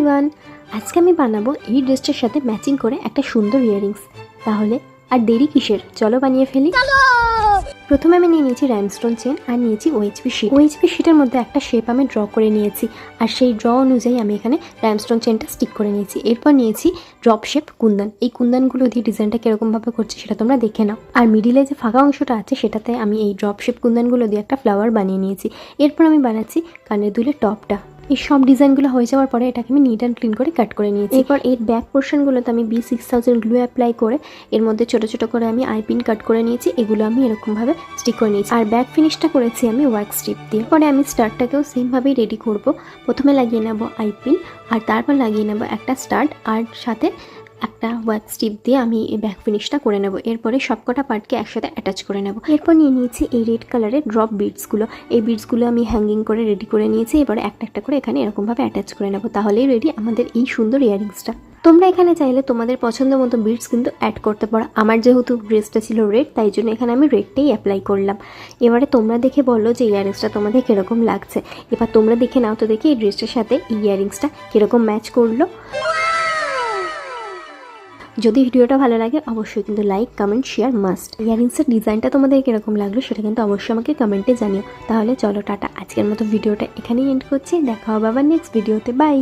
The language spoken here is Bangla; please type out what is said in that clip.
এভরিওয়ান, আজকে আমি বানাবো এই ড্রেসটার সাথে ম্যাচিং করে একটা সুন্দর ইয়াররিংস। তাহলে আর দেরি কিসের, চলো বানিয়ে ফেলি। প্রথমে আমি নিয়ে নিয়েছি রাইমস্টোন চেন আর নিয়েছি ওএইচপি শিট। ওএইচপি শিটের মধ্যে একটা শেপ আমি ড্র করে নিয়েছি আর সেই ড্র অনুযায়ী আমি এখানে রাইমস্টোন চেনটা স্টিক করে নিয়েছি। এরপর নিয়েছি ড্রপ শেপ কুন্দন। এই কুন্দনগুলো দিয়ে ডিজাইনটা কীরকমভাবে করছি সেটা তোমরা দেখে নাও। আর মিডিলে যে ফাঁকা অংশটা আছে সেটাতে আমি এই ড্রপ শেপ কুন্দনগুলো দিয়ে একটা ফ্লাওয়ার বানিয়ে নিয়েছি। এরপর আমি বানাচ্ছি কানের দুলের টপটা। এই সব ডিজাইনগুলো হয়ে যাওয়ার পরে এটাকে আমি নিট অ্যান্ড ক্লিন করে কাট করে নিয়েছি। এরপর এর ব্যাক পোর্শনগুলোতে আমি B6000 গ্লু অ্যাপ্লাই করে এর মধ্যে ছোটো ছোটো করে আমি আইপিন কাট করে নিয়েছি। এগুলো আমি এরকমভাবে স্টিক করে নিয়েছি। আর ব্যাক ফিনিশটা করেছি আমি ওয়াক্স স্ট্রিপ দিয়ে। পরে আমি স্টার্টটাকেও সেমভাবেই রেডি করব। প্রথমে লাগিয়ে নেব আইপিন আর তারপর লাগিয়ে নেব একটা স্টার্ট আর সাথে একটা ওয়াক্স স্ট্রিপ দিয়ে আমি এই ব্যাক ফিনিশটা করে নেব। এরপরে সবকটা পার্টকে একসাথে অ্যাটাচ করে নেব। এরপর নিয়ে নিয়েছি এই রেড কালারের ড্রপ বিডসগুলো। এই বিডসগুলো আমি হ্যাঙ্গিং করে রেডি করে নিয়েছি। এবারে একটা একটা করে এখানে এরকমভাবে অ্যাটাচ করে নেব। তাহলেই রেডি আমাদের এই সুন্দর ইয়াররিংসটা। তোমরা এখানে চাইলে তোমাদের পছন্দ মতো বিডস কিন্তু অ্যাড করতে পারো। আমার যেহেতু ড্রেসটা ছিল রেড, তাই জন্য এখানে আমি রেডটাই অ্যাপ্লাই করলাম। এবারে তোমরা দেখে বললো যে ইয়াররিংসটা তোমাদের কীরকম লাগছে। এবার তোমরা দেখে নাও তো দেখি এই ড্রেসটার সাথে এই ইয়াররিংসটা কীরকম ম্যাচ করলো। যদি ভিডিওটা ভালো লাগে অবশ্যই কিন্তু লাইক, কমেন্ট, শেয়ার মাস্ট। ইয়াররিংসের ডিজাইনটা তোমাদের কীরকম লাগলো সেটা কিন্তু অবশ্যই আমাকে কমেন্টে জানিও। তাহলে চলো টাটা, আজকের মতো ভিডিওটা এখানেই এন্ড করছি। দেখা হবে আবার নেক্সট ভিডিওতে। বাই।